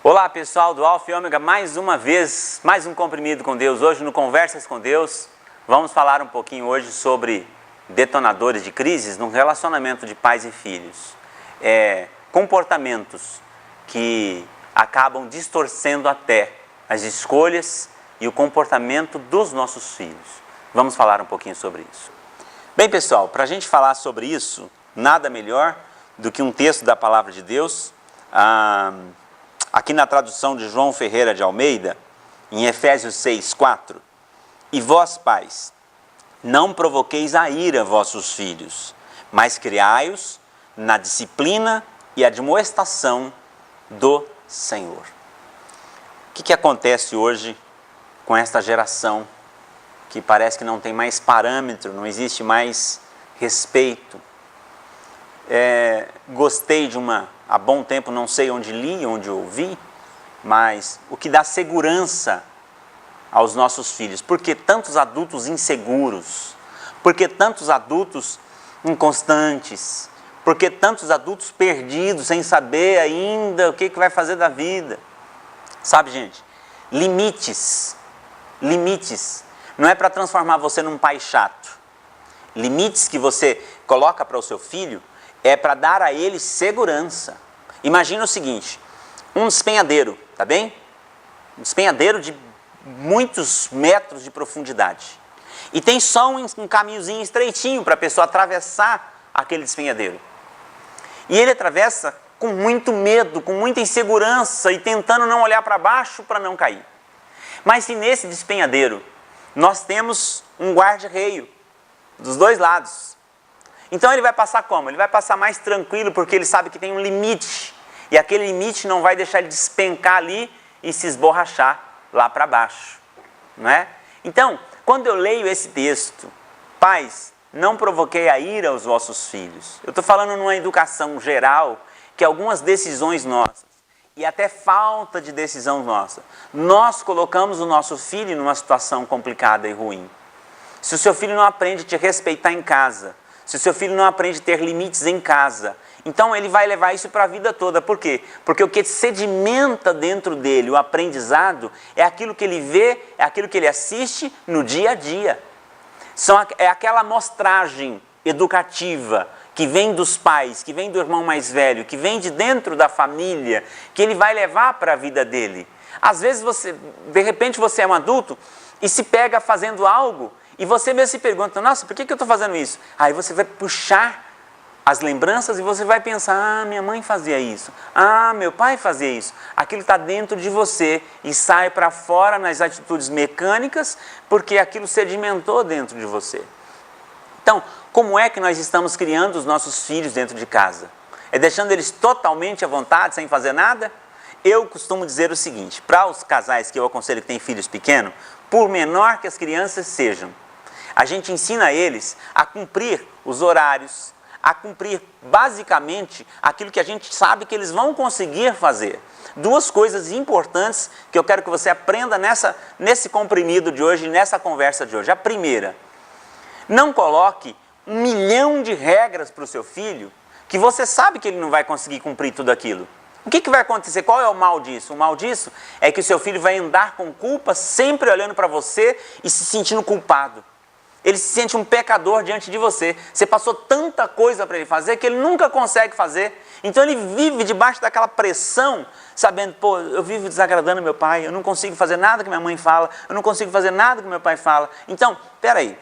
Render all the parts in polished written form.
Olá pessoal do Alfa e Ômega, mais uma vez, mais um comprimido com Deus. Hoje no Conversas com Deus, vamos falar um pouquinho hoje sobre detonadores de crises no relacionamento de pais e filhos. Comportamentos que acabam distorcendo até as escolhas e o comportamento dos nossos filhos. Vamos falar um pouquinho sobre isso. Bem pessoal, para a gente falar sobre isso, nada melhor do que um texto da Palavra de Deus, aqui na tradução de João Ferreira de Almeida, em Efésios 6:4. E vós, pais, não provoqueis a ira vossos filhos, mas criai-os na disciplina e admoestação do Senhor. O que acontece hoje com esta geração que parece que não tem mais parâmetro, não existe mais respeito? Gostei de há bom tempo, não sei onde li, onde ouvi, mas o que dá segurança aos nossos filhos. Por que tantos adultos inseguros? Por que tantos adultos inconstantes? Por que tantos adultos perdidos, sem saber ainda o que vai fazer da vida? Sabe, gente, limites. Não é para transformar você num pai chato. Limites que você coloca para o seu filho é para dar a ele segurança. Imagina o seguinte, um despenhadeiro, tá bem? Um despenhadeiro de muitos metros de profundidade. E tem só um caminhozinho estreitinho para a pessoa atravessar aquele despenhadeiro. E ele atravessa com muito medo, com muita insegurança e tentando não olhar para baixo para não cair. Mas se nesse despenhadeiro nós temos um guarda-reio dos dois lados, então ele vai passar como? Ele vai passar mais tranquilo porque ele sabe que tem um limite. E aquele limite não vai deixar ele despencar ali e se esborrachar lá para baixo. Não é? Então, quando eu leio esse texto, pais, não provoquei a ira aos vossos filhos. Eu estou falando numa educação geral que algumas decisões nossas e até falta de decisão nossa, nós colocamos o nosso filho numa situação complicada e ruim. Se o seu filho não aprende a te respeitar em casa, se o seu filho não aprende a ter limites em casa, então ele vai levar isso para a vida toda. Por quê? Porque o que sedimenta dentro dele, o aprendizado, é aquilo que ele vê, é aquilo que ele assiste no dia a dia. É aquela amostragem educativa que vem dos pais, que vem do irmão mais velho, que vem de dentro da família, que ele vai levar para a vida dele. Às vezes de repente você é um adulto e se pega fazendo algo, e você mesmo se pergunta, nossa, por que eu estou fazendo isso? Aí você vai puxar as lembranças e você vai pensar, minha mãe fazia isso, meu pai fazia isso. Aquilo está dentro de você e sai para fora nas atitudes mecânicas, porque aquilo sedimentou dentro de você. Então, como é que nós estamos criando os nossos filhos dentro de casa? É deixando eles totalmente à vontade, sem fazer nada? Eu costumo dizer o seguinte, para os casais que eu aconselho que têm filhos pequenos, por menor que as crianças sejam, a gente ensina eles a cumprir os horários, a cumprir basicamente aquilo que a gente sabe que eles vão conseguir fazer. Duas coisas importantes que eu quero que você aprenda nesse comprimido de hoje, nessa conversa de hoje. A primeira, não coloque 1 milhão de regras para o seu filho que você sabe que ele não vai conseguir cumprir tudo aquilo. O que vai acontecer? Qual é o mal disso? O mal disso é que o seu filho vai andar com culpa, sempre olhando para você e se sentindo culpado. Ele se sente um pecador diante de você. Você passou tanta coisa para ele fazer que ele nunca consegue fazer. Então ele vive debaixo daquela pressão, sabendo, eu vivo desagradando meu pai, eu não consigo fazer nada que minha mãe fala, eu não consigo fazer nada que meu pai fala. Então, peraí,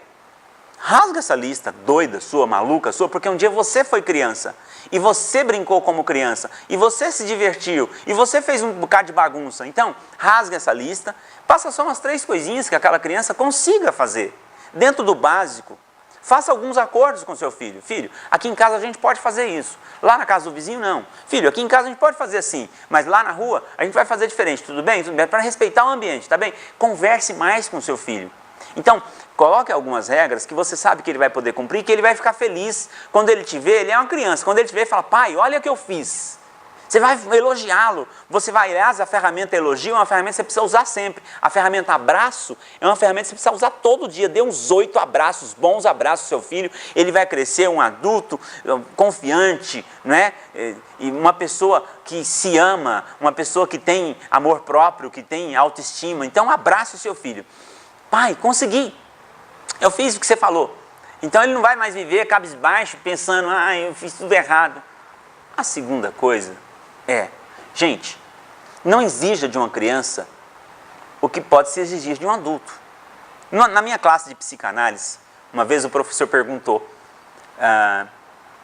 rasga essa lista doida sua, maluca sua, porque um dia você foi criança, e você brincou como criança, e você se divertiu, e você fez um bocado de bagunça. Então, rasga essa lista, passa só umas 3 coisinhas que aquela criança consiga fazer. Dentro do básico, faça alguns acordos com seu filho. Filho, aqui em casa a gente pode fazer isso. Lá na casa do vizinho, não. Filho, aqui em casa a gente pode fazer assim, mas lá na rua a gente vai fazer diferente. Tudo bem? Tudo bem? Para respeitar o ambiente, tá bem? Converse mais com seu filho. Então, coloque algumas regras que você sabe que ele vai poder cumprir, que ele vai ficar feliz. Quando ele te vê, ele é uma criança. Quando ele te vê, ele fala, pai, olha o que eu fiz. Você vai elogiá-lo. Você vai, aliás, a ferramenta elogio é uma ferramenta que você precisa usar sempre. A ferramenta abraço é uma ferramenta que você precisa usar todo dia. Dê uns 8 abraços, bons abraços ao seu filho. Ele vai crescer um adulto confiante, né? E uma pessoa que se ama, uma pessoa que tem amor próprio, que tem autoestima. Então, abrace o seu filho. Pai, consegui. Eu fiz o que você falou. Então, ele não vai mais viver cabisbaixo, pensando, eu fiz tudo errado. A segunda coisa gente, não exija de uma criança o que pode se exigir de um adulto. Na minha classe de psicanálise, uma vez o professor perguntou,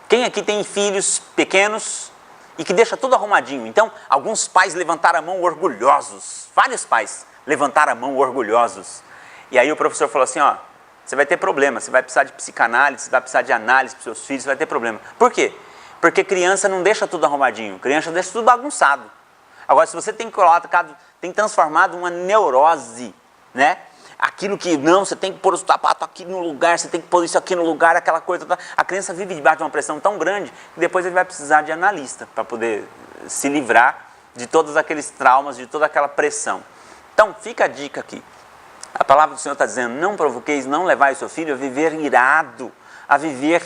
quem aqui tem filhos pequenos e que deixa tudo arrumadinho? Então, alguns pais levantaram a mão orgulhosos, vários pais levantaram a mão orgulhosos. E aí o professor falou assim, você vai ter problema, você vai precisar de psicanálise, você vai precisar de análise para os seus filhos, você vai ter problema. Por quê? Porque criança não deixa tudo arrumadinho, criança deixa tudo bagunçado. Agora, se você tem transformado uma neurose, né? Aquilo que, não, você tem que pôr o sapato aqui no lugar, você tem que pôr isso aqui no lugar, aquela coisa. A criança vive debaixo de uma pressão tão grande que depois ele vai precisar de analista para poder se livrar de todos aqueles traumas, de toda aquela pressão. Então, fica a dica aqui. A palavra do Senhor está dizendo, não provoqueis, não levai o seu filho a viver irado, a viver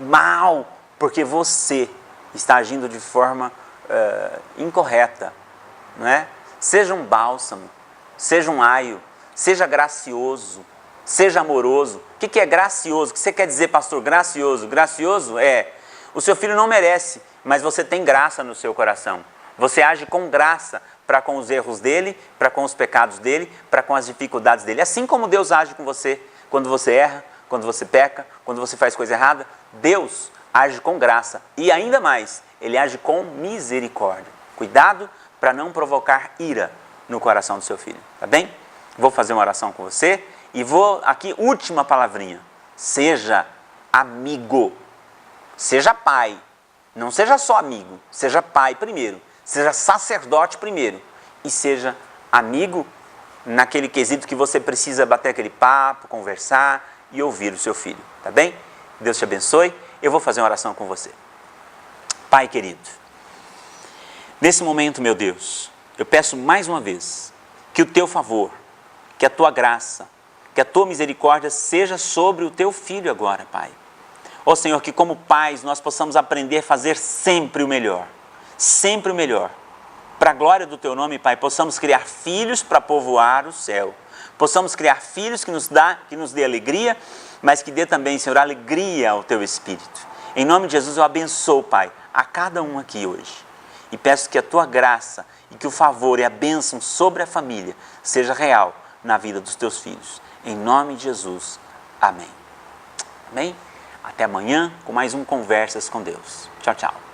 mal, porque você está agindo de forma incorreta, não é? Seja um bálsamo, seja um aio, seja gracioso, seja amoroso. O que é gracioso? O que você quer dizer, pastor, gracioso? Gracioso o seu filho não merece, mas você tem graça no seu coração. Você age com graça para com os erros dele, para com os pecados dele, para com as dificuldades dele. Assim como Deus age com você quando você erra, quando você peca, quando você faz coisa errada, Deus age com graça e ainda mais, Ele age com misericórdia. Cuidado para não provocar ira no coração do seu filho, tá bem? Vou fazer uma oração com você e vou aqui, última palavrinha. Seja amigo, seja pai, não seja só amigo, seja pai primeiro, seja sacerdote primeiro e seja amigo naquele quesito que você precisa bater aquele papo, conversar e ouvir o seu filho, tá bem? Deus te abençoe. Eu vou fazer uma oração com você. Pai querido, nesse momento, meu Deus, eu peço mais uma vez que o teu favor, que a tua graça, que a tua misericórdia seja sobre o teu filho agora, Pai. Ó Senhor, que como pais nós possamos aprender a fazer sempre o melhor, para a glória do teu nome, Pai, possamos criar filhos para povoar o céu, possamos criar filhos que nos dê alegria, mas que dê também, Senhor, alegria ao teu Espírito. Em nome de Jesus eu abençoo, Pai, a cada um aqui hoje. E peço que a tua graça e que o favor e a bênção sobre a família seja real na vida dos teus filhos. Em nome de Jesus. Amém. Amém? Até amanhã com mais um Conversas com Deus. Tchau, tchau.